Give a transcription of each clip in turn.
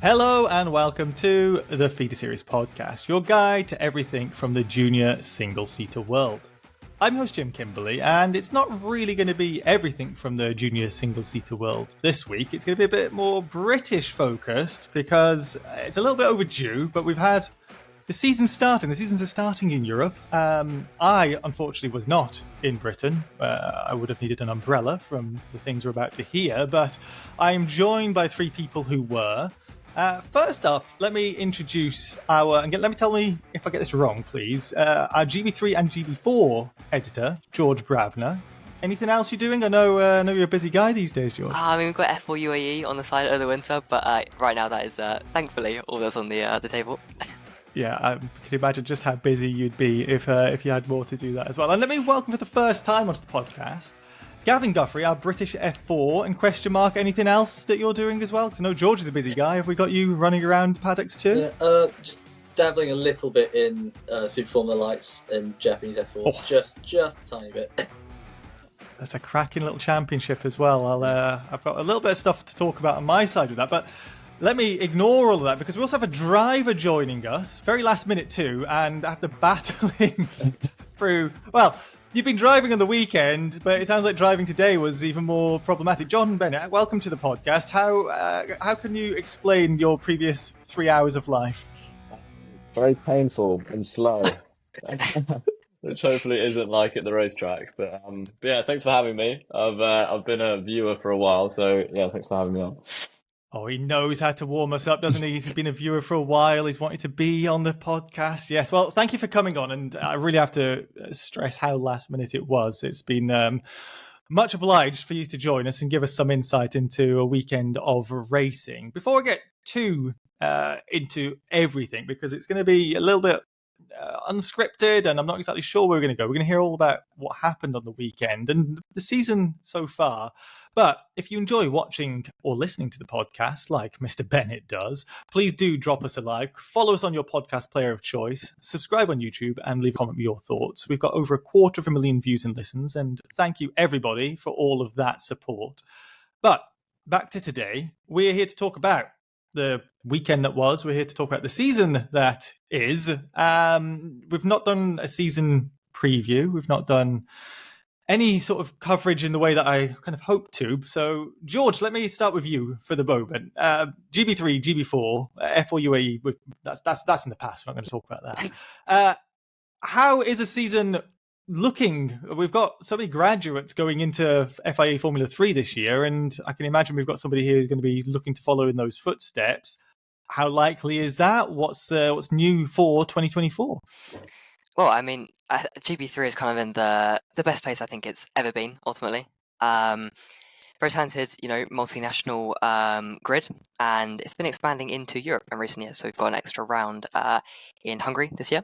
Hello and welcome to the Feeder Series podcast, your guide to everything from the junior single-seater world. I'm host Jim Kimberley, and it's not really going to be everything from the junior single-seater world this week. It's going to be a bit more British-focused because it's a little bit overdue, but we've had the season starting. The seasons are starting in Europe. I, unfortunately, was not in Britain. I would have needed an umbrella from the things we're about to hear, but I am joined by three people who were. First up, let me introduce let me tell me if I get this wrong, please. Our GB3 and GB4 editor, George Brabner. Anything else you're doing? I know you're a busy guy these days, George. We've got F4 UAE on the side of the winter, but right now that is thankfully all that's on the table. Yeah, I can imagine just how busy you'd be if you had more to do that as well. And let me welcome for the first time onto the podcast, Gavin Guthrie, our British F4, and question mark, anything else that you're doing as well? Because I know George is a busy guy. Have we got you running around paddocks too? Yeah, just dabbling a little bit in Super Formula Lights and Japanese F4. Oh. Just a tiny bit. That's a cracking little championship as well. I've got a little bit of stuff to talk about on my side of that, but let me ignore all of that because we also have a driver joining us, very last minute too, and after battling through, well, you've been driving on the weekend, but it sounds like driving today was even more problematic. Jogn Bennett, welcome to the podcast. How can you explain your previous 3 hours of life? Very painful and slow, which hopefully isn't like at the racetrack. But yeah, thanks for having me. I've been a viewer for a while, so yeah, thanks for having me on. Oh, he knows how to warm us up, doesn't he? He's been a viewer for a while. He's wanted to be on the podcast. Yes, well, thank you for coming on. And I really have to stress how last minute it was. It's been much obliged for you to join us and give us some insight into a weekend of racing. Before I get too into everything, because it's going to be a little bit unscripted and I'm not exactly sure where we're going to go. We're going to hear all about what happened on the weekend and the season so far. But if you enjoy watching or listening to the podcast like Mr. Bennett does, please do drop us a like, follow us on your podcast player of choice, subscribe on YouTube and leave a comment with your thoughts. We've got over 250,000 views and listens, and thank you everybody for all of that support. But back to today, we're here to talk about the weekend that was. We're here to talk about the season that is. We've not done a season preview. We've not done any sort of coverage in the way that I kind of hoped to. So, George, let me start with you for the moment. GB3, GB4, F4 UAE, that's in the past. We're not going to talk about that. How is a season looking? We've got so many graduates going into FIA Formula 3 this year, and I can imagine we've got somebody here who's going to be looking to follow in those footsteps. How likely is that? What's new for 2024? Well, I mean, GB3 is kind of in the best place I think it's ever been, ultimately. Very talented, multinational grid, and it's been expanding into Europe in recent years. So we've got an extra round in Hungary this year.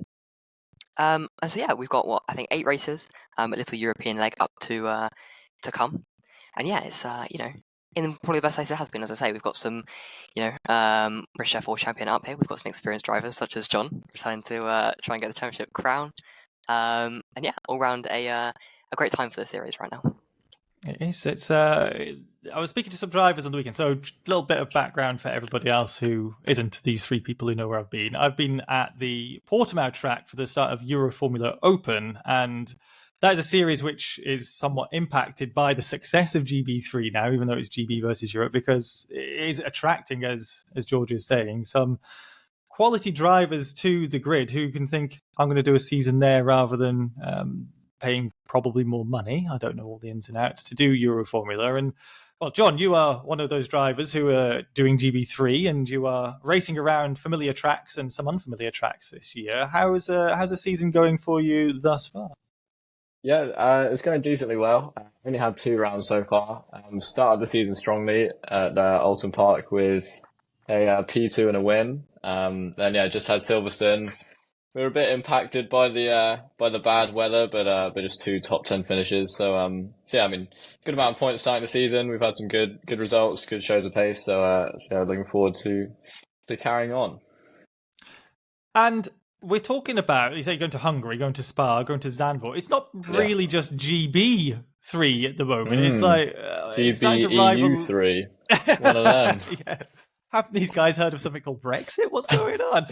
And so yeah, we've got I think 8 races, a little European leg up to come, and yeah, it's in probably the best place it has been. As I say, we've got some British F4 champion up here. We've got some experienced drivers such as John, trying to try and get the championship crown, and yeah, all round a great time for the series right now. It is. It's. I was speaking to some drivers on the weekend, so a little bit of background for everybody else who isn't these three people who know where I've been. I've been at the Portimao track for the start of Euro Formula Open, and that is a series which is somewhat impacted by the success of GB3 now, even though it's GB versus Europe, because it is attracting, as George is saying, some quality drivers to the grid who can think, I'm going to do a season there rather than paying probably more money. I don't know all the ins and outs to do Euro Formula. And well, John, you are one of those drivers who are doing GB3 and you are racing around familiar tracks and some unfamiliar tracks this year. How's the season going for you thus far? Yeah, it's going decently well. I've only had 2 rounds so far. Started the season strongly at Alton Park with a P2 and a win. Then yeah, just had Silverstone. We were a bit impacted by the bad weather, but just 2 top 10 finishes. So yeah, I mean, good amount of points starting the season. We've had some good results, good shows of pace. So looking forward to carrying on. And we're talking about, you say, going to Hungary, going to Spa, going to Zandvoort. It's not really just GB3 at the moment. It's like GB EU3, one of them. Yeah. Have these guys heard of something called Brexit? What's going on?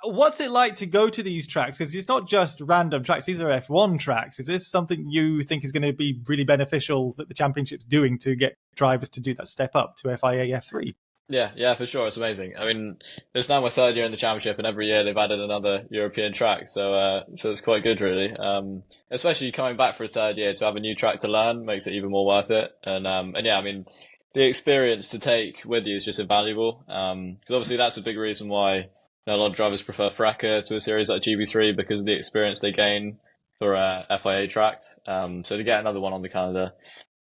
What's it like to go to these tracks? Because it's not just random tracks; these are F1 tracks. Is this something you think is going to be really beneficial that the championship's doing to get drivers to do that step up to FIA F3? Yeah, for sure. It's amazing. I mean, it's now my third year in the championship, and every year they've added another European track, so it's quite good, really. Especially coming back for a third year to have a new track to learn makes it even more worth it. And yeah, I mean, the experience to take with you is just invaluable. Because obviously that's a big reason why a lot of drivers prefer FRECA to a series like GB3 because of the experience they gain for FIA tracks. So to get another one on the calendar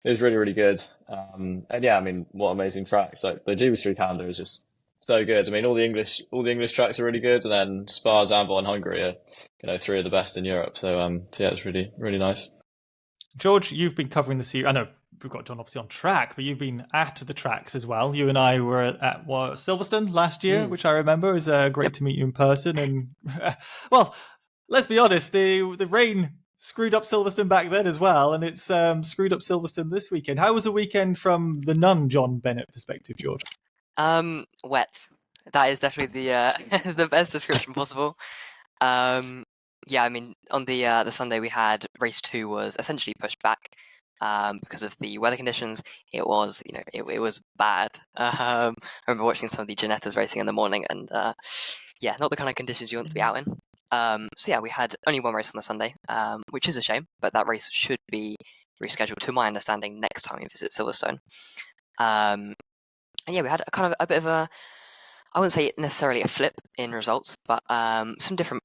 is really, really good. And yeah, I mean, what amazing tracks. Like the GB3 calendar is just so good. I mean, all the English tracks are really good, and then Spa, Zandvoort, and Hungary are, three of the best in Europe. So yeah, it's really, really nice. George, you've been covering the series. I know we've got John obviously on track, but you've been at the tracks as well. You and I were at Silverstone last year, which I remember. It was great to meet you in person. And well, let's be honest, the rain screwed up Silverstone back then as well, and it's screwed up Silverstone this weekend. How was the weekend from the Jogn Bennett perspective, George? Wet. That is definitely the the best description possible. Yeah, I mean, on the Sunday we had race 2 was essentially pushed back because of the weather conditions. It was, it was bad. I remember watching some of the Ginettas racing in the morning, and yeah, not the kind of conditions you want to be out in. So yeah, we had only one race on the Sunday, which is a shame, but that race should be rescheduled, to my understanding, next time we visit Silverstone. And yeah, we had a bit of a, I wouldn't say necessarily a flip in results, but some different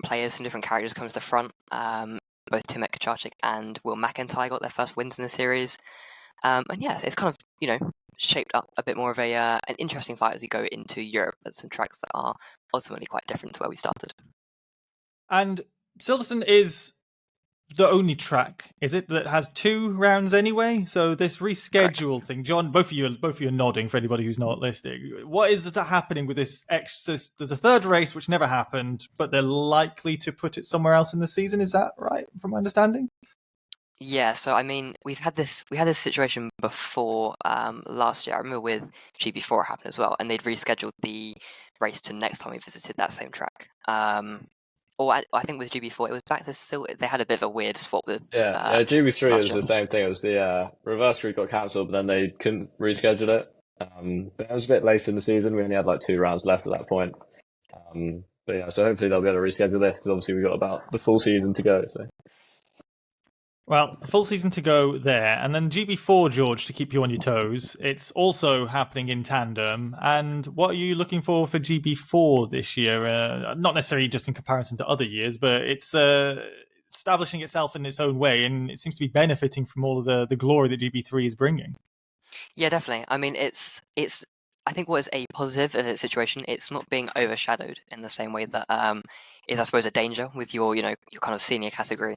players, some different characters come to the front. Both Timek Kaczarczyk and Will McIntyre got their first wins in the series. And yeah, it's kind of, shaped up a bit more of an interesting fight as we go into Europe at some tracks that are ultimately quite different to where we started. And Silverstone is the only track, is it, that has 2 rounds anyway? So this reschedule thing, John, both of you are nodding for anybody who's not listening. What is happening with this there's a third race which never happened, but they're likely to put it somewhere else in the season. Is that right, from my understanding? Yeah, so I mean, we had this situation before last year. I remember with GB4 happened as well, and they'd rescheduled the race to next time we visited that same track. Or I think with GB4, it was back to they had a bit of a weird swap with. Yeah, GB3 was the same thing. It was the reverse grid got cancelled, but then they couldn't reschedule it. But it was a bit late in the season. We only had like 2 rounds left at that point. But yeah, so hopefully they'll be able to reschedule this because obviously we've got about the full season to go. So. Well, the full season to go there, and then GB4, George, to keep you on your toes. It's also happening in tandem. And what are you looking for GB4 this year? Not necessarily just in comparison to other years, but it's establishing itself in its own way, and it seems to be benefiting from all of the glory that GB3 is bringing. Yeah, definitely. I mean, it's. I think what is a positive of its situation, it's not being overshadowed in the same way that is, I suppose, a danger with your kind of senior category.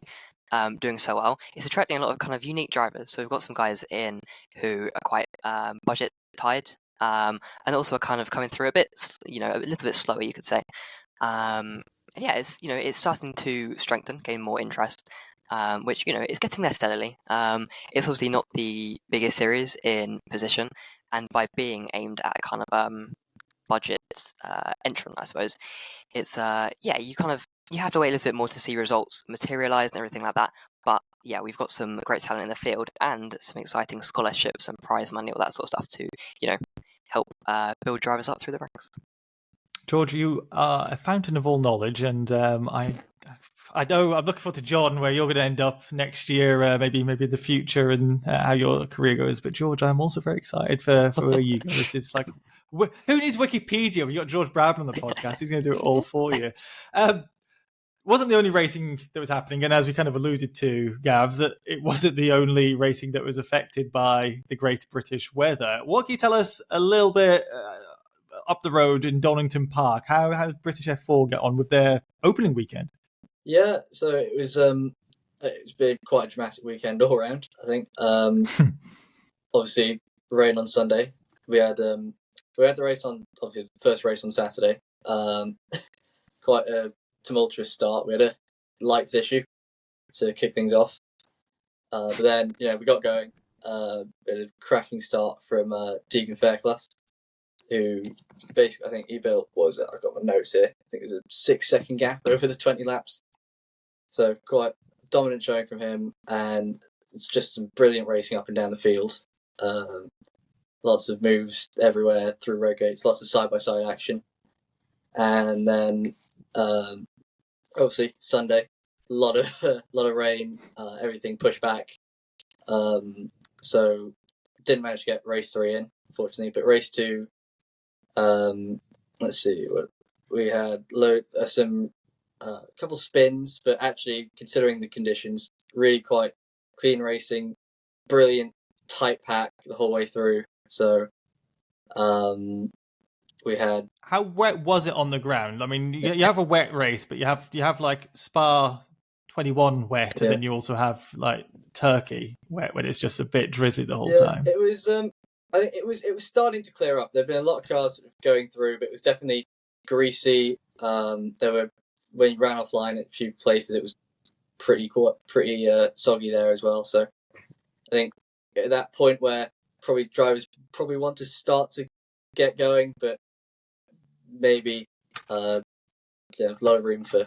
Doing so well. It's attracting a lot of kind of unique drivers. So we've got some guys in who are quite budget tied, and also are kind of coming through a bit, a little bit slower, you could say. Yeah, it's starting to strengthen, gain more interest, which is getting there steadily. It's obviously not the biggest series in position, and by being aimed at a kind of budget entrant, I suppose, it's you have to wait a little bit more to see results materialise and everything like that. But yeah, we've got some great talent in the field and some exciting scholarships and prize money, all that sort of stuff to, help build drivers up through the ranks. George, you are a fountain of all knowledge, and I know I'm looking forward to John, where you're going to end up next year, maybe the future and how your career goes. But George, I'm also very excited for where you go. This is like, who needs Wikipedia? We got George Brabner on the podcast. He's going to do it all for you. Wasn't the only racing that was happening, and as we kind of alluded to, Gav, that it wasn't the only racing that was affected by the Great British weather. What can you tell us a little bit up the road in Donington Park? How does British F4 get on with their opening weekend? Yeah, so it's been quite a dramatic weekend all around, I think. Obviously, rain on Sunday. We had the race on, obviously, the first race on Saturday. Quite a tumultuous start. We had a lights issue to kick things off. But then, we got going. We had a cracking start from Deegan Fairclough, who basically, I think he built, I've got my notes here, I think it was a 6-second gap over the 20 laps. So quite dominant showing from him, and it's just some brilliant racing up and down the field. Lots of moves everywhere through road gates, lots of side-by-side action. And then, obviously, Sunday, a lot of rain, everything pushed back. So didn't manage to get race 3 in, unfortunately. But race 2, let's see, we had some couple spins, but actually, considering the conditions, really quite clean racing, brilliant tight pack the whole way through. So we had. How wet was it on the ground? I mean, you have a wet race, but you have like Spa 21 wet, and then you also have like Turkey wet when it's just a bit drizzly the whole time. It was. I think it was starting to clear up. There've been a lot of cars going through, but it was definitely greasy. There were, when you ran offline at a few places, it was pretty soggy there as well. So I think at that point where drivers want to start to get going, but maybe a lot of room for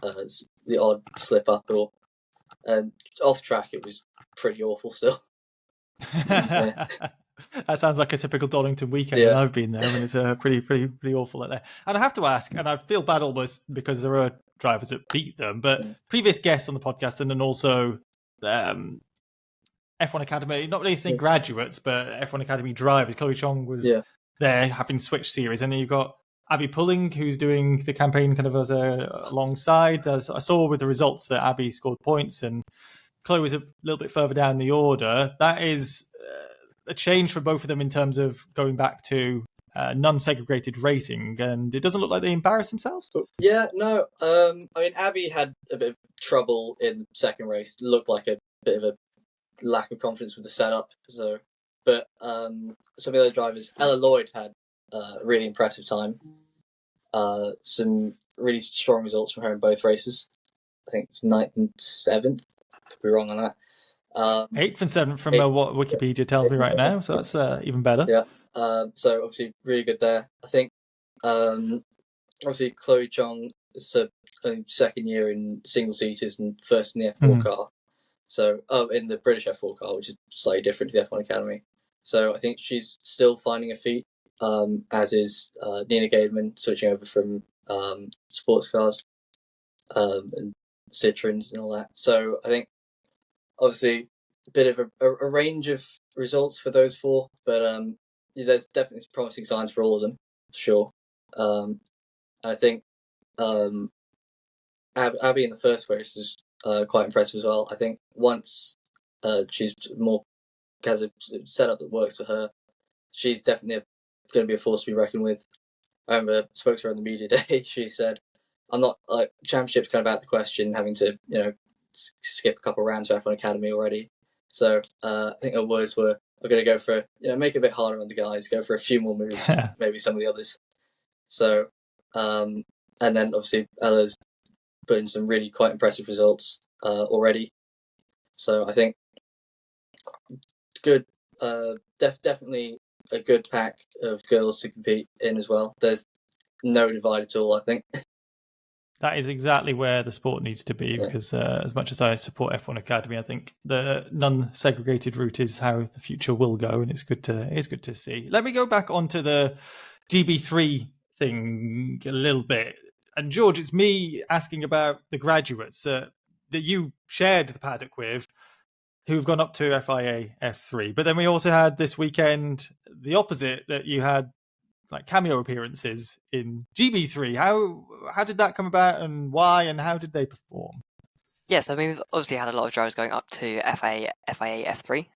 the odd slip up, or off track it was pretty awful still. That sounds like a typical Donington weekend when I've been there, and it's pretty awful out there. And I have to ask, and I feel bad almost because there are drivers that beat them, but previous guests on the podcast, and then also F1 Academy, not really saying graduates, but F1 Academy drivers. Chloe Chong was there having switched series, and then you've got Abby Pulling, who's doing the campaign kind of as alongside. As I saw with the results that Abby scored points, and Chloe was a little bit further down the order. That is a change for both of them in terms of going back to non-segregated racing, and it doesn't look like they embarrassed themselves. Yeah, no. I mean, Abby had a bit of trouble in the second race. Looked like a bit of a lack of confidence with the setup. So, but some of the other drivers, Ella Lloyd had a really impressive time. Some really strong results from her in both races. I think it's 9th and 7th. Could be wrong on that. 8th and 7th from what Wikipedia tells me right now, so that's even better. Yeah. So obviously really good there. I think obviously Chloe Chong is her second year in single seaters and first in the F4 car. So in the British F4 car, which is slightly different to the F1 Academy. So I think she's still finding her feet, as is Nina Gademan, switching over from sports cars and Citroens and all that. So I think obviously a bit of a range of results for those four, but there's definitely some promising signs for all of them, for sure. And I think Abby in the first race was quite impressive as well. I think once she's has a setup that works for her, she's definitely going to be a force to be reckoned with. I remember I spoke to her on the media day. She said, "I'm not championship's kind of out the question, having to skip a couple of rounds for F1 Academy already." So I think her words were, "We're going to go for make it a bit harder on the guys, go for a few more moves, maybe some of the others." So and then obviously Ella's put in some really quite impressive results already. So I think good, definitely a good pack of girls to compete in as well. There's no divide at all, I think. That is exactly where the sport needs to be, because as much as I support F1 Academy, I think the non-segregated route is how the future will go, and it's good to see. Let me go back onto the GB3 thing a little bit. And George, it's me asking about the graduates that you shared the paddock with, who've gone up to FIA F3. But then we also had this weekend the opposite, that you had like cameo appearances in GB3. How did that come about, and why, and how did they perform? Yes, I mean, we've obviously had a lot of drivers going up to FIA F3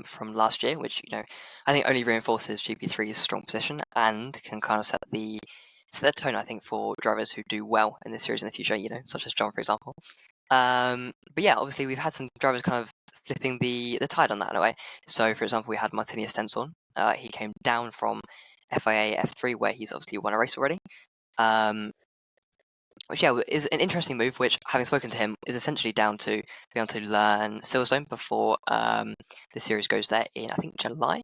from last year, which I think only reinforces GB3's strong position and can kind of set the tone, I think, for drivers who do well in this series in the future, such as John, for example. But yeah, obviously we've had some drivers kind of flipping the tide on that in a way. So, for example, we had Martini Stenson. He came down from FIA F3, where he's obviously won a race already. Which is an interesting move, which, having spoken to him, is essentially down to being able to learn Silverstone before the series goes there in, I think, July.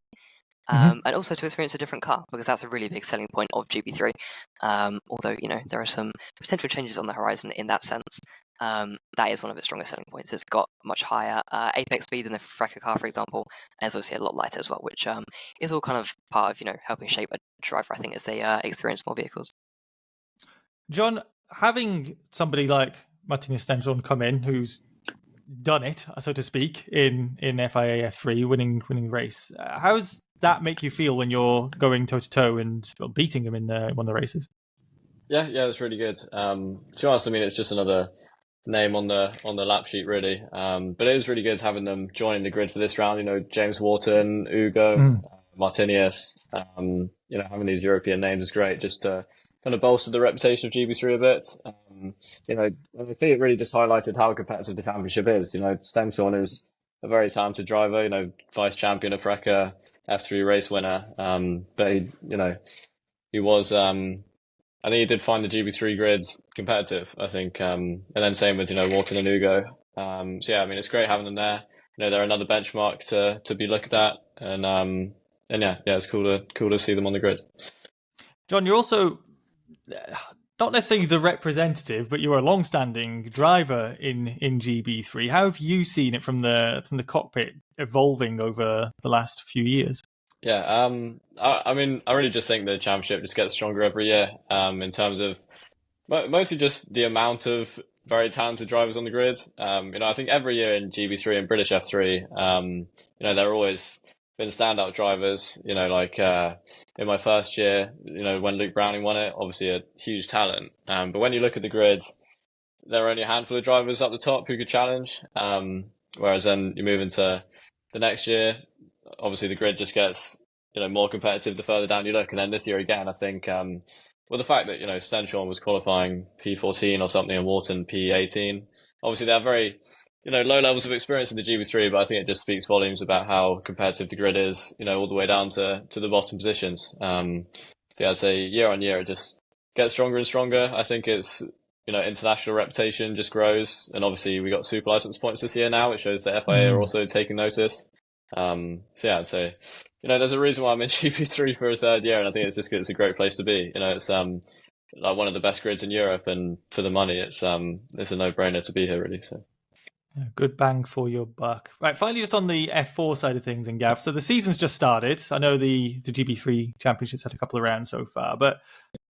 and also to experience a different car, because that's a really big selling point of GB3. Although, there are some potential changes on the horizon in that sense. That is one of its strongest selling points. It's got much higher apex speed than the Frecker car, for example, and it's obviously a lot lighter as well, which is all kind of part of, helping shape a driver, I think, as they experience more vehicles. John, having somebody like Martinez Stenson come in, who's done it, so to speak, in FIA F3, winning the race, how does that make you feel when you're going toe to toe and beating him in one of the races? Yeah, it's really good. To be honest, I mean, it's just another name on the lap sheet, really. But it is really good having them joining the grid for this round. James Wharton, Ugo, Martinez. Having these European names is great, just to kind of bolster the reputation of GB3 a bit. I think it really just highlighted how competitive the championship is. Stenson is a very talented driver. Vice champion of Frecker, F3 race winner. But he was. I think he did find the GB3 grids competitive, I think. And then same with, Wharton and Ugo. So yeah, I mean, it's great having them there. They're another benchmark to be looked at. And yeah, it's cool to see them on the grid. John, you're also not necessarily the representative, but you're a long-standing driver in GB3. How have you seen it from the cockpit evolving over the last few years? Yeah, I mean, I really just think the championship just gets stronger every year, in terms of mostly just the amount of very talented drivers on the grid. I think every year in GB3 and British F3, there are always been standout drivers, like in my first year, when Luke Browning won it, obviously a huge talent. But when you look at the grid, there are only a handful of drivers up the top who could challenge. Whereas then you move into the next year, obviously the grid just gets more competitive the further down you look. And then this year again, I think the fact that Stenson was qualifying P14 or something and Wharton P18, obviously they have very low levels of experience in the GB3, but I think it just speaks volumes about how competitive the grid is, all the way down to the bottom positions. So yeah, I'd say year on year it just gets stronger and stronger. I think it's international reputation just grows, and obviously we got super license points this year now, which shows that FIA are also taking notice. So yeah, I'd say there's a reason why I'm in GB3 for a third year, and I think it's just good. It's a great place to be. It's like one of the best grids in Europe, and for the money, it's a no-brainer to be here, really. So. Good bang for your buck. Right, finally, just on the F4 side of things, and Gav. So the season's just started. I know the GB3 championships had a couple of rounds so far, but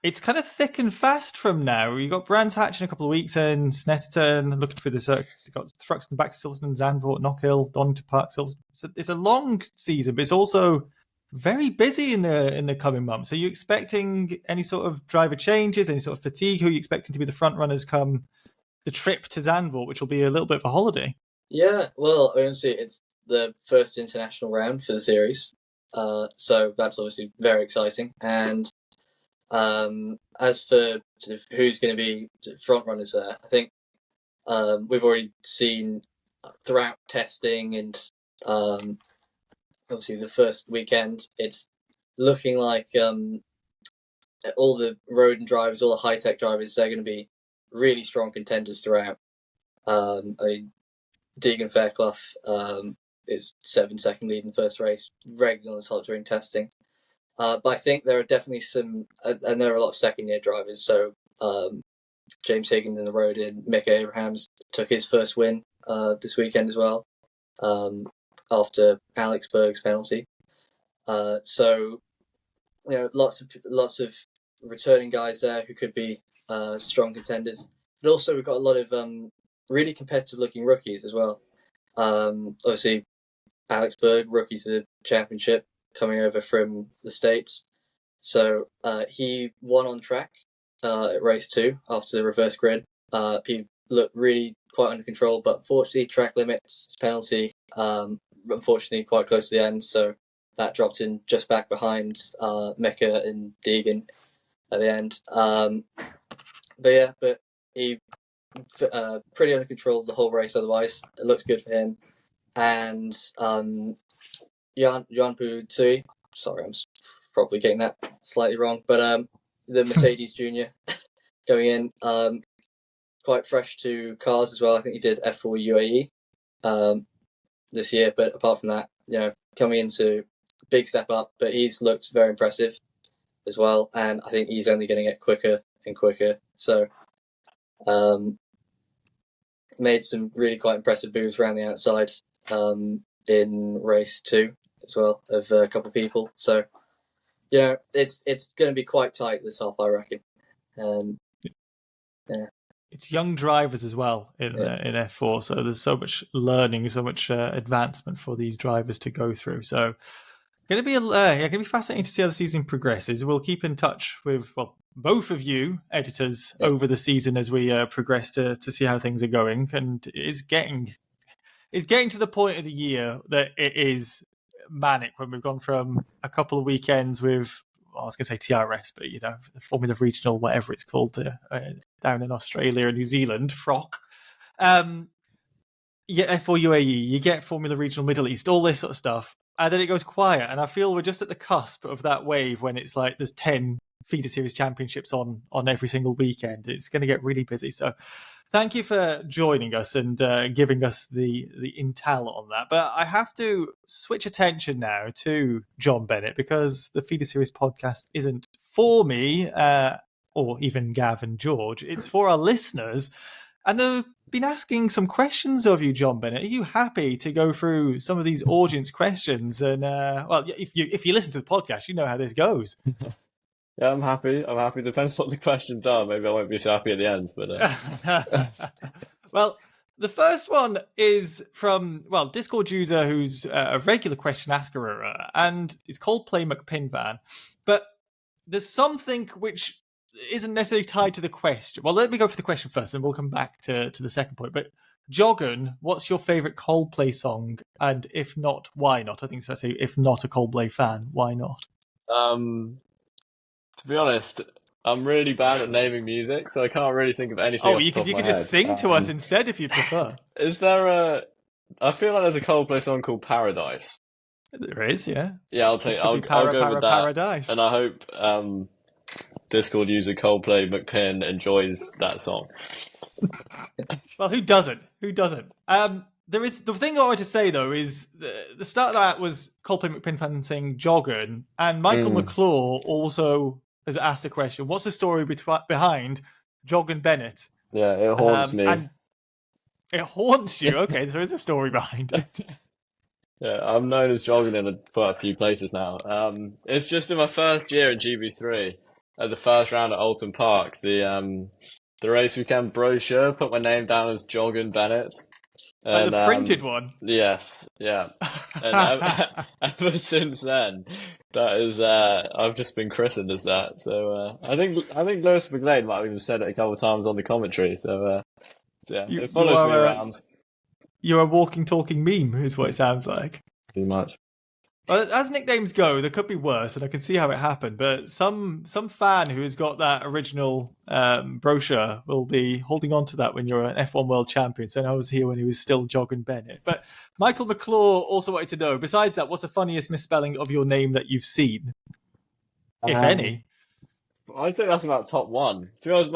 it's kind of thick and fast from now. You've got Brands Hatch in a couple of weeks, and Snetterton looking for the circuits. You've got Thruxton back to Silverstone, Zandvoort, Knockhill, Donington Park, Silverstone. So it's a long season, but it's also very busy in the coming months. Are you expecting any sort of driver changes, any sort of fatigue? Who are you expecting to be the front runners come the trip to Zandvoort, which will be a little bit of a holiday? Yeah, well, obviously it's the first international round for the series, so that's obviously very exciting. And as for sort of who's going to be front runners there, I think we've already seen throughout testing and obviously the first weekend, it's looking like all the rodent drivers, all the high-tech drivers, they're going to be really strong contenders throughout. Deegan Fairclough is 7-second lead in the first race, regularly on the top during testing. But I think there are definitely some, and there are a lot of second-year drivers. So James Higgins in the road in Mick Abrahams took his first win this weekend as well, after Alex Berg's penalty. So lots of returning guys there who could be strong contenders. But also we've got a lot of really competitive-looking rookies as well. Obviously, Alex Berg, rookie to the championship, coming over from the States. So he won on track at race 2 after the reverse grid. He looked really quite under control, but unfortunately, track limits, his penalty, unfortunately quite close to the end, so that dropped in just back behind Mecca and Deegan at the end. But he pretty under control the whole race otherwise. It looks good for him. And Jan Tsui, sorry, I'm probably getting that slightly wrong, but the Mercedes Junior going in, quite fresh to cars as well. I think he did F4 UAE this year, but apart from that, coming into big step up, but he's looked very impressive as well, and I think he's only going to get quicker and quicker. So, made some really quite impressive moves around the outside in race 2 as well of a couple of people. So, it's going to be quite tight this half, I reckon. Yeah. It's young drivers as well in F4, so there's so much learning, so much advancement for these drivers to go through. So, going to be fascinating to see how the season progresses. We'll keep in touch with both of you editors over the season as we progress to see how things are going. And it's getting to the point of the year that it is manic when we've gone from a couple of weekends with, I was going to say TRS, but the Formula Regional, whatever it's called, down in Australia and New Zealand, FROC. For UAE, you get Formula Regional Middle East, all this sort of stuff, and then it goes quiet. And I feel we're just at the cusp of that wave when it's like there's 10 feeder series championships on every single weekend. It's going to get really busy. So thank you for joining us and giving us the intel on that. But I have to switch attention now to Jogn Bennett, because the feeder series podcast isn't for me or even Gavin George. It's for our listeners. And they've been asking some questions of you, Jogn Bennett. Are you happy to go through some of these audience questions? And if you listen to the podcast, you know how this goes. Yeah, I'm happy. Depends what the questions are. Maybe I won't be so happy at the end. But well, the first one is from Discord user who's a regular question asker, and it's Coldplay McPinvan. But there's something which isn't necessarily tied to the question. Well, let me go for the question first, and we'll come back to the second point. But Jogn, what's your favourite Coldplay song? And if not, why not? I think so. I say, if not a Coldplay fan, why not? To be honest, I'm really bad at naming music, so I can't really think of anything. You could just sing to us instead if you prefer. Is there I feel like there's a Coldplay song called Paradise. There is, yeah. Yeah, I'll go with that. Paradise. And I hope Discord user Coldplay McPin enjoys that song. Well, who doesn't? There is the thing I wanted to say though is the start of that was Coldplay McPin saying Jogn, and Michael McClure also has asked a question. What's the story behind Jogn Bennett? Yeah, it haunts me. And it haunts you. Okay, there is a story behind it. Yeah, I'm known as Jogn in quite a few places now. It's just in my first year at GB3, at the first round at Alton Park, the race weekend brochure put my name down as Jogn Bennett. Like the printed one? Yes, yeah. And ever since then, that is, I've just been christened as that. So I think Lewis McGlade might have even said it a couple of times on the commentary. So it follows me around. You're a walking, talking meme, is what it sounds like. Pretty much. Well, as nicknames go, there could be worse, and I can see how it happened. But some fan who has got that original brochure will be holding on to that when you're an F1 World Champion. So I was here when he was still Jogn Bennett. But Michael McClure also wanted to know, besides that, what's the funniest misspelling of your name that you've seen, if any? I'd say that's about top one. To be honest,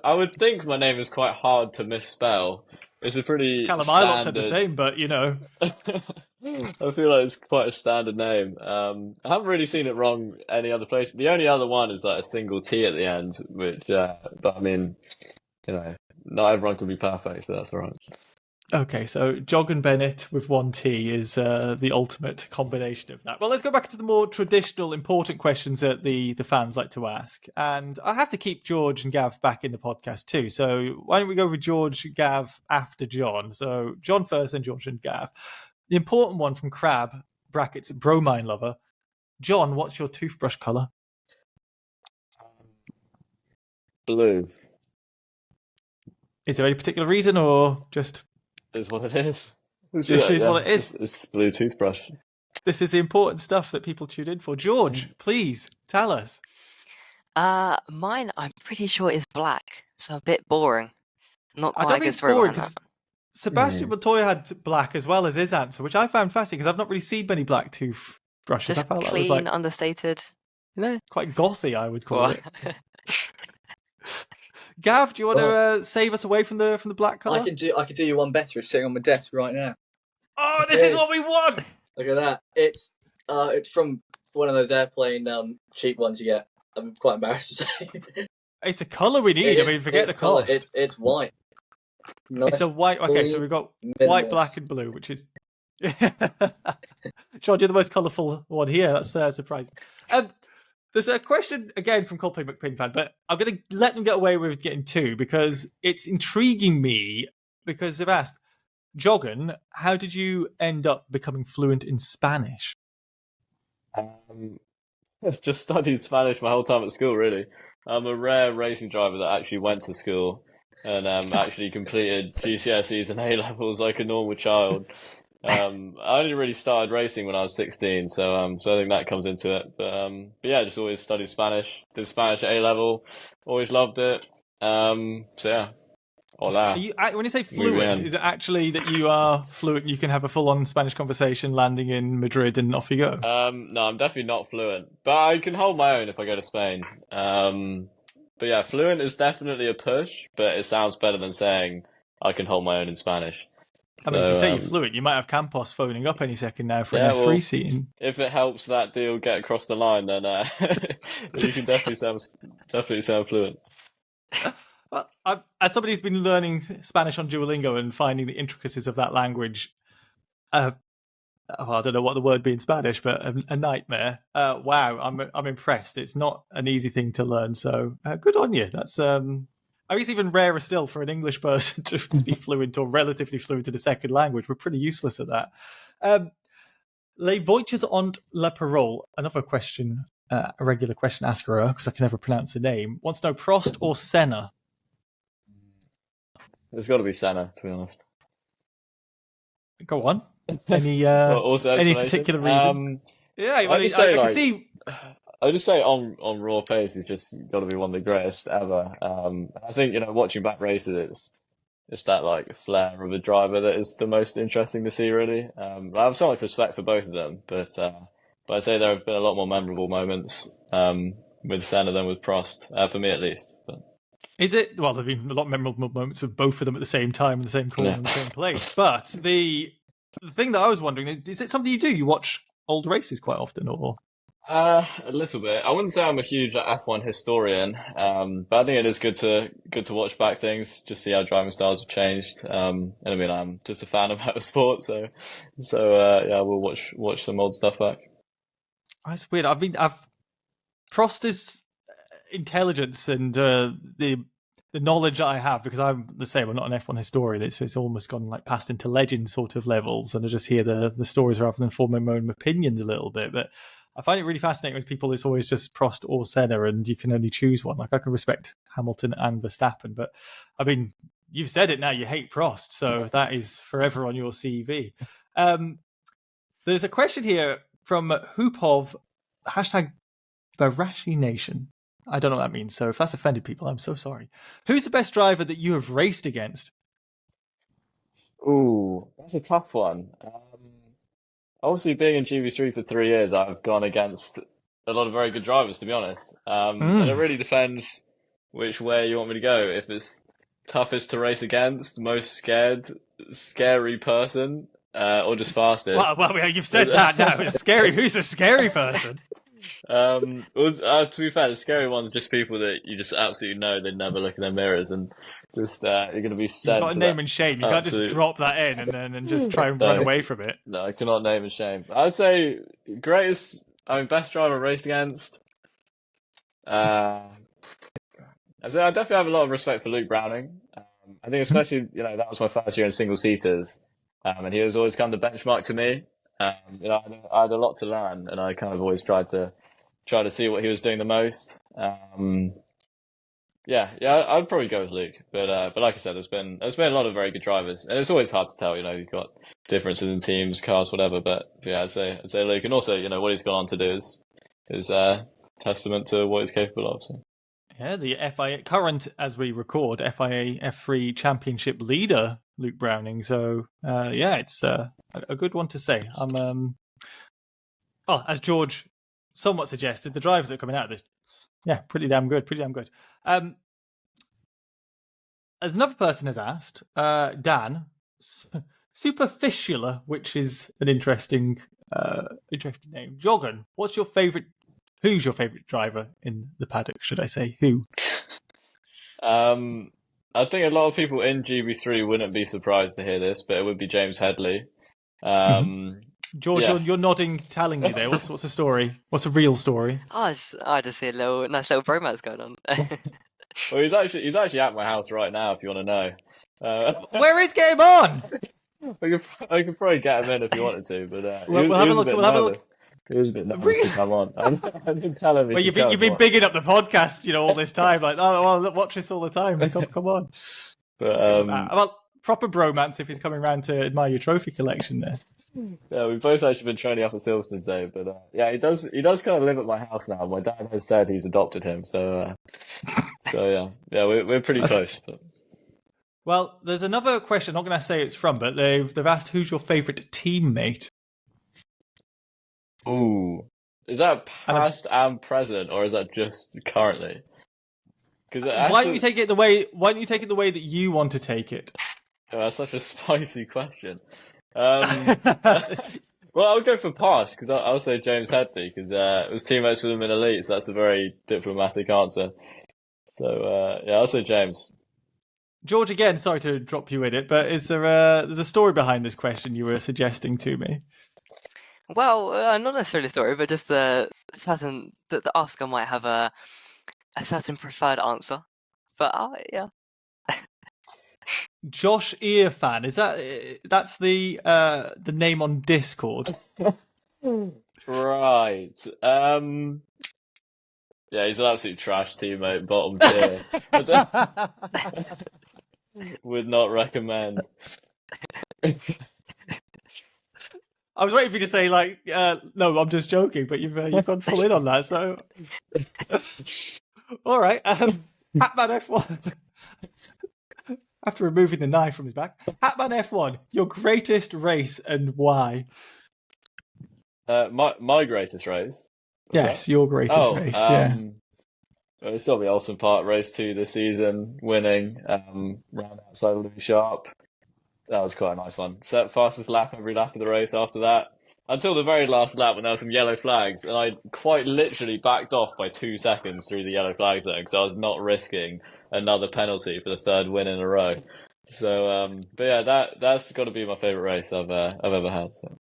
I would think my name is quite hard to misspell. It's a pretty Callum Ilott said the same, but I feel like it's quite a standard name. I haven't really seen it wrong any other place. The only other one is like a single T at the end, which, but I mean, not everyone can be perfect, so that's all right. Okay, so Jogn Bennett with one T is the ultimate combination of that. Well, let's go back to the more traditional, important questions that the fans like to ask. And I have to keep George and Gav back in the podcast too. So why don't we go with George, Gav after John? So John first, and George and Gav. The important one from Crab, brackets, bromine lover. John, what's your toothbrush colour? Blue. Is there any particular reason, or just... Is what it is. This is what it is. It's blue toothbrush. This is the important stuff that people tune in for. George, please tell us. Mine, I'm pretty sure is black, so a bit boring. Not quite I don't think a it's good story boring behind that. Sebastian Montoya had black as well as his answer, which I found fascinating because I've not really seen many black toothbrushes. Just I felt clean, that was understated. Quite gothy, I would call it. Gav, do you want to save us away from the black colour? I could do you one better. It's sitting on my desk right now. Oh, this is what we want! Look at that. It's It's from one of those airplane cheap ones you get. I'm quite embarrassed to say. It's a colour we need. I mean, forget the colour. cost. It's white. Nice, it's a white. Okay, so we've got white, black, and blue, which is. Sean, you're the most colourful one here. That's surprising. There's a question again from Coldplay McPin fan, but I'm going to let them get away with getting two because it's intriguing me because they've asked, Jogn, how did you end up becoming fluent in Spanish? Just studied Spanish my whole time at school, really. I'm a rare racing driver that actually went to school and actually completed GCSEs and A-levels like a normal child. I only really started racing when I was 16, so I think that comes into it. But yeah, just always studied Spanish, did Spanish at A-level, always loved it. So yeah, hola. When you say fluent, is it actually that you are fluent? You can have a full-on Spanish conversation landing in Madrid and off you go? No, I'm definitely not fluent, but I can hold my own if I go to Spain. But yeah, fluent is definitely a push, but it sounds better than saying I can hold my own in Spanish. I mean, if you say you're fluent, you might have Campos phoning up any second now for an F3 well, seating. If it helps that deal get across the line, then you can definitely sound fluent. Well, as somebody who's been learning Spanish on Duolingo and finding the intricacies of that language, I don't know what the word be in Spanish, but a nightmare. Wow, I'm impressed. It's not an easy thing to learn, so good on you. That's I guess even rarer still for an English person to be fluent or relatively fluent in a second language. We're pretty useless at that. Les Voitures ont la parole. Another question, a regular question asker, because I can never pronounce the name, wants to know Prost or Senna? It's got to be Senna, to be honest. Go on. Any any particular reason? Yeah, I can see. I would just say on raw pace, he's just got to be one of the greatest ever. I think watching back races, it's that like flair of a driver that is the most interesting to see. Really, I have so much respect for both of them, but I'd say there have been a lot more memorable moments with Senna than with Prost, for me at least. But. Is it? Well, there've been a lot of memorable moments with both of them at the same time in the same corner in the same place. But the thing that I was wondering is it something you do? You watch old races quite often, or? A little bit. I wouldn't say I'm a huge F1 historian, but I think it is good to watch back things, just see how driving styles have changed. And I mean, I'm just a fan of motorsport, so yeah, we'll watch some old stuff back. That's weird. Prost's intelligence and the knowledge that I have, because I'm the same. I'm not an F1 historian. It's almost gone like past into legend sort of levels, and I just hear the stories rather than form my own opinions a little bit, but. I find it really fascinating with people. It's always just Prost or Senna, and you can only choose one. Like I can respect Hamilton and Verstappen, but I mean, you've said it now. You hate Prost, so that is forever on your CV. There's a question here from Hoopov #Barashi Nation. I don't know what that means. So if that's offended people, I'm so sorry. Who's the best driver that you have raced against? Ooh, that's a tough one. Obviously, being in GB3 for 3 years, I've gone against a lot of very good drivers, to be honest. And it really depends which way you want me to go. If it's toughest to race against, most scary person, or just fastest. Well, you've said that now. It's scary. Who's a scary person? To be fair, the scary ones are just people that you just absolutely know they never look in their mirrors, and just you're going to be sent. You've got a name and shame. You can't just drop that in and just try and run away from it. No, I cannot name and shame. I'd say best driver I raced against. I definitely have a lot of respect for Luke Browning. I think especially that was my first year in single seaters, and he was always kind of the benchmark to me. I had a lot to learn, and I kind of always tried to see what he was doing the most. I'd probably go with Luke, but like I said, there's been a lot of very good drivers, and it's always hard to tell. You've got differences in teams, cars, whatever. But yeah, I'd say Luke, and also what he's gone on to do is testament to what he's capable of. So. Yeah, the FIA current, as we record, FIA F3 Championship leader, Luke Browning. So it's a good one to say. As George somewhat suggested, the drivers that are coming out of this, pretty damn good. Another person has asked, Dan, superficialer, which is an interesting Interesting name. Jogn, what's your favourite? Who's your favourite driver in the paddock? Should I say who? I think a lot of people in GB3 wouldn't be surprised to hear this, but it would be James Headley. George, Yeah. you're nodding, telling me there. What's the story? What's the real story? I just see a nice little bromance going on. Well, he's actually at my house right now. If you want to know, Where is Game On? I could probably get him in if you wanted to, but We'll have a look. We'll have a look. He was a bit nervous to come on. I didn't tell him. Well, you've been bigging up the podcast, all this time. Like, oh, well, watch this all the time. Come on. But well, proper bromance if he's coming around to admire your trophy collection there. yeah, we've both actually been training up at Silverstone today. But yeah, he does kind of live at my house now. My dad has said he's adopted him, so yeah, we're pretty close. But... Well, there's another question. I'm not going to say it's from, but they've asked who's your favourite teammate. Ooh, is that past and present, or is that just currently? Because why don't you take it the way? Why don't you take it the way that you want to take it? Oh, that's such a spicy question. Well, I'll go for past because I'll say James Headley because I was teammates with him in Elite, so that's a very diplomatic answer. So yeah, I'll say James. George, again, sorry to drop you in it, but is there's a story behind this question you were suggesting to me? Well, not necessarily a story, but just the asker might have a certain preferred answer. But yeah. Josh Earfan, that's the name on Discord? Right. Yeah, he's an absolute trash teammate, bottom tier. Would not recommend. I was waiting for you to say no, I'm just joking, but you've gone full in on that. So, all right, Hatman F1. After removing the knife from his back, Hatman F1, your greatest race and why? My greatest race. Yes, your greatest race. Yeah. Well, it's got to be Alton Park race 2 this season, winning round outside Louis Sharp. That was quite a nice one. Set fastest lap every lap of the race after that. Until the very last lap when there were some yellow flags, and I quite literally backed off by 2 seconds through the yellow flag zone because I was not risking another penalty for the third win in a row. So, but yeah, that's got to be my favourite race I've ever had. So.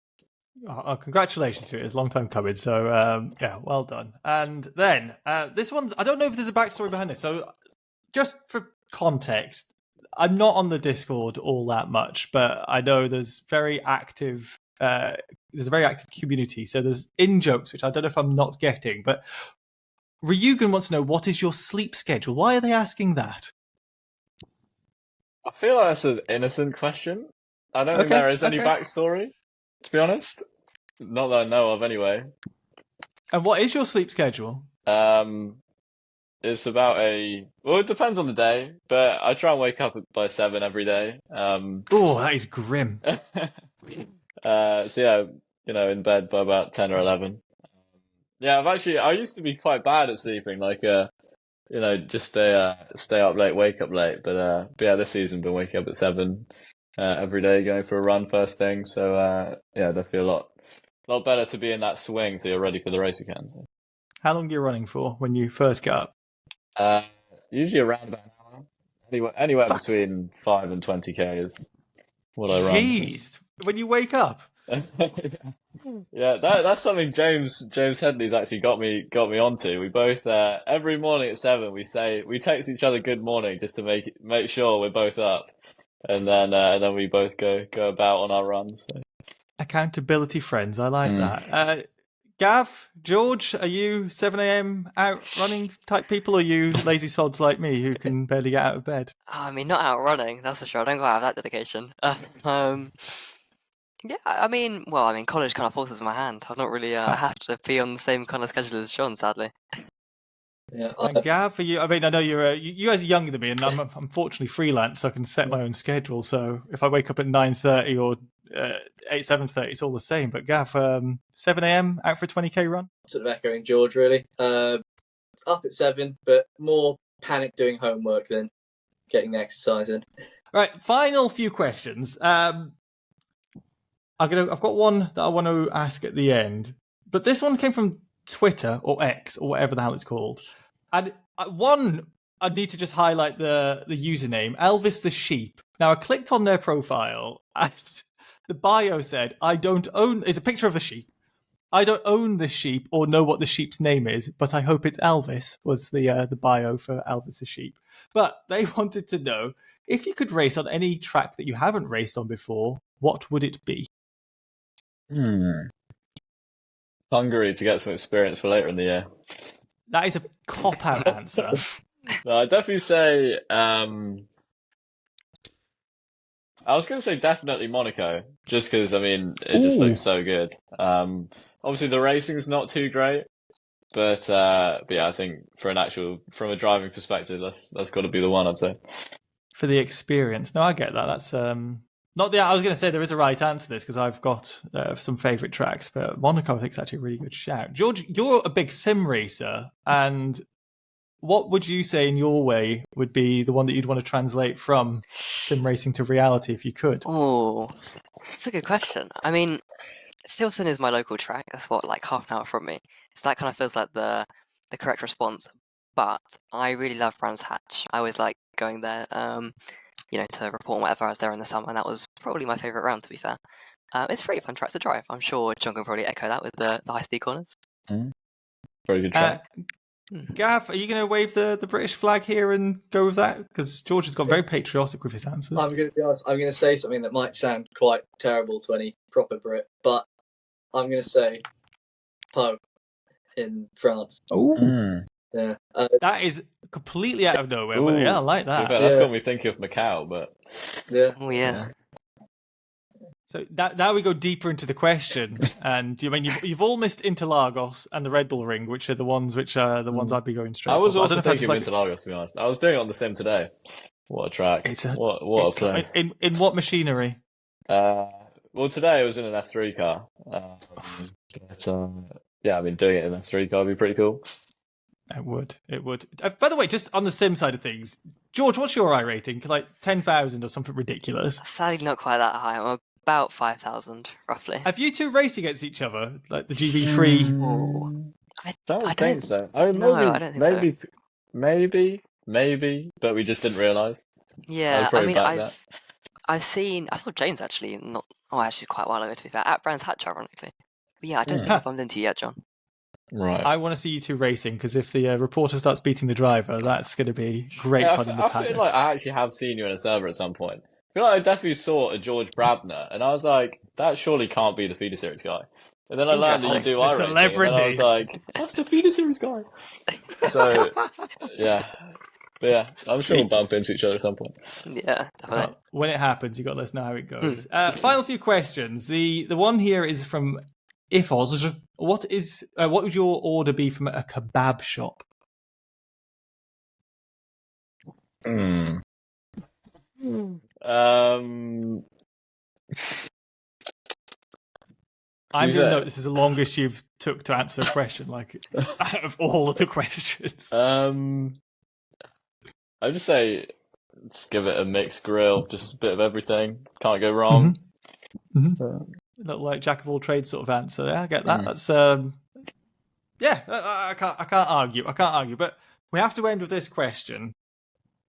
Oh, congratulations to it. It's a long time coming. So, yeah, well done. And then this one's, I don't know if there's a backstory behind this. So, just for context, I'm not on the Discord all that much, but I know there's a very active community. So there's in-jokes, which I don't know if I'm not getting, but Ryugan wants to know, what is your sleep schedule? Why are they asking that? I feel like that's an innocent question. I don't think there is any backstory, to be honest. Not that I know of, anyway. And what is your sleep schedule? It's about well, it depends on the day, but I try and wake up by 7 every day. Oh, that is grim. So yeah, in bed by about 10 or 11. Yeah, I used to be quite bad at sleeping, just stay up late, wake up late. But yeah, this season been waking up at 7 every day, going for a run first thing. So yeah, I feel a lot better to be in that swing, so you're ready for the race weekend. So. How long are you running for when you first get up? Usually around about an hour. Anywhere between 5 and 20k is what I run. Jeez, when you wake up. Yeah, that's something James Headley's actually got me onto. We both every morning at 7 we text each other good morning just to make sure we're both up, and then we both go about on our runs. So. Accountability friends, I like that. Gav, George, are you 7 a.m. out running type people, or are you lazy sods like me who can barely get out of bed? I mean, not out running, that's for sure. I don't quite have that dedication. Yeah, I mean, college kind of forces my hand. I'm not really have to be on the same kind of schedule as Sean, sadly. Yeah. And Gav, for you, I mean, I know you guys are younger than me, and I'm unfortunately freelance, so I can set my own schedule. So if I wake up at 9:30 or 7:30, it's all the same. But Gav, 7 a.m. out for a 20k run. Sort of echoing George, really. Up at 7, but more panic doing homework than getting the exercise in. Right, final few questions. I've got one that I want to ask at the end, but this one came from Twitter or X or whatever the hell it's called. And I'd need to just highlight the username, Elvis the Sheep. Now I clicked on their profile and the bio said, "I don't own." It's a picture of the sheep. "I don't own this sheep or know what the sheep's name is, but I hope it's Elvis," was the bio for Elvis the Sheep. But they wanted to know, if you could race on any track that you haven't raced on before, what would it be? Hungary to get some experience for later in the year. That is a cop-out answer. No, I'd definitely say, I was going to say definitely Monaco, just because, I mean, it just looks so good. Obviously the racing's not too great, but yeah, I think from a driving perspective, that's got to be the one, I'd say. For the experience. No, I get that. That's not the. I was going to say there is a right answer to this because I've got some favourite tracks, but Monaco I think is actually a really good shout. George, you're a big sim racer, and what would you say in your way would be the one that you'd want to translate from sim racing to reality if you could? Oh, that's a good question. I mean, Silverstone is my local track. That's what, like half an hour from me. So that kind of feels like the correct response. But I really love Brands Hatch. I always like going there, to report on whatever I was there in the summer, and that was probably my favourite round, to be fair. It's a pretty fun track to drive. I'm sure John can probably echo that with the high-speed corners. Very good track. Gav, are you going to wave the British flag here and go with that? Because George has got very patriotic with his answers. I'm going to be honest. I'm going to say something that might sound quite terrible to any proper Brit, but I'm going to say Pau in France. Oh, yeah. That is completely out of nowhere. But yeah, I like that. That's got me thinking of Macau, but yeah. Oh yeah. So now we go deeper into the question, and you've all missed Interlagos and the Red Bull Ring, which are the ones I'd be going straight. I was for. also thinking of Interlagos, to be honest. I was doing it on the sim today. What a track! What a place! In what machinery? Well, today I was in an F3 car. Yeah, I mean, doing it in an F3 car would be pretty cool. It would. By the way, just on the sim side of things, George, what's your I rating? Like 10,000 or something ridiculous? Sadly, not quite that high. I'm about 5,000, roughly. Have you two raced against each other, like the GB3? I don't think so. I don't think so. Maybe, but we just didn't realise. Yeah, I mean, I saw James actually, actually quite a while ago, to be fair, at Brands Hatch, ironically. But yeah, I don't think I've bumped into you yet, John. Right. I want to see you two racing, because if the reporter starts beating the driver, that's going to be great fun in the paddock. I feel like I actually have seen you in a server at some point. I feel like I definitely saw a George Brabner, and I was like, that surely can't be the feeder series guy. And then I learned that you do iRacing, celebrity. And I was like, that's the feeder series guy. So, yeah. But yeah, I'm sure we'll bump into each other at some point. Yeah, definitely. Well, when it happens, you've got to let us know how it goes. Final few questions. The one here is from Ifos. What would your order be from a kebab shop? I'm going to note this is the longest you've took to answer a question, like out of all of the questions. I'd just say, just give it a mixed grill, just a bit of everything. Can't go wrong. Look like jack of all trades sort of answer. Yeah, I get that. That's yeah, I can't argue. But we have to end with this question.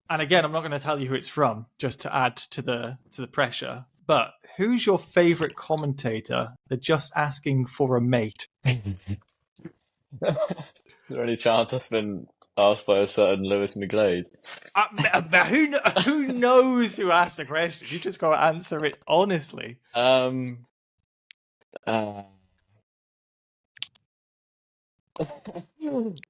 And again, I'm not going to tell you who it's from, just to add to the pressure. But who's your favourite commentator? They're just asking for a mate. Is there any chance that's been asked by a certain Lewis McGlade? Who knows who asked the question? You just got to answer it honestly. Yeah, I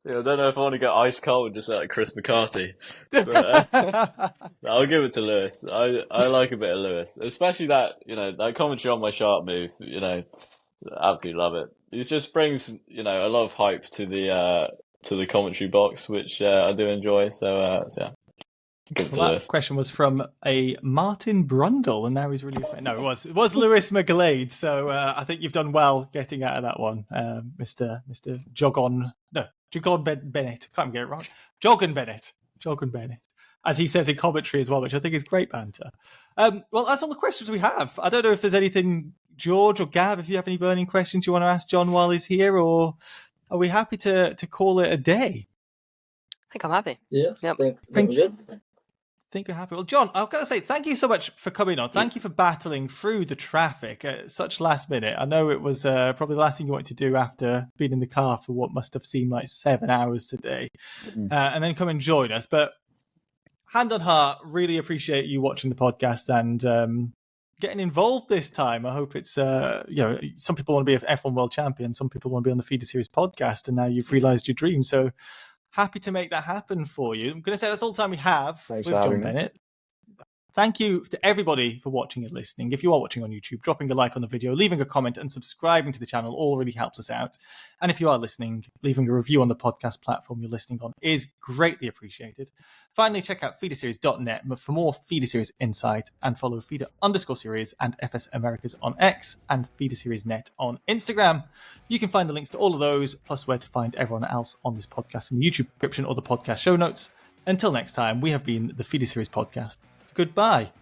don't know if I want to get ice cold just like Chris McCarthy. But, I'll give it to Lewis. I like a bit of Lewis, especially that that commentary on my sharp move. Absolutely love it. He just brings a lot of hype to the commentary box, which I do enjoy. So yeah. That question was from a Martin Brundle, and now he's really no. It was Lewis McGlade. So I think you've done well getting out of that one, Mr. Jogn Bennett. Can't get it wrong. Jogn Bennett, as he says in commentary as well, which I think is great banter. Well, that's all the questions we have. I don't know if there's anything, George or Gav, if you have any burning questions you want to ask John while he's here, or are we happy to call it a day? I think I'm happy. Yeah, Yep. I think we're good. Think we're happy. Well, John, I've got to say thank you so much for coming on. Thank you for battling through the traffic at such last minute. I know it was probably the last thing you wanted to do after being in the car for what must have seemed like 7 hours today, and then come and join us. But hand on heart, really appreciate you watching the podcast and getting involved this time. I hope it's, some people want to be an F1 world champion. Some people want to be on the Feeder Series podcast, and now you've realised your dream. So happy to make that happen for you. I'm going to say that's all the time we have with Jogn Bennett. Thank you to everybody for watching and listening. If you are watching on YouTube, dropping a like on the video, leaving a comment and subscribing to the channel all really helps us out. And if you are listening, leaving a review on the podcast platform you're listening on is greatly appreciated. Finally, check out feederseries.net for more Feeder Series insight and follow Feeder_Series and FS Americas on X and Feeder Series Net on Instagram. You can find the links to all of those, plus where to find everyone else on this podcast in the YouTube description or the podcast show notes. Until next time, we have been the Feeder Series podcast. Goodbye.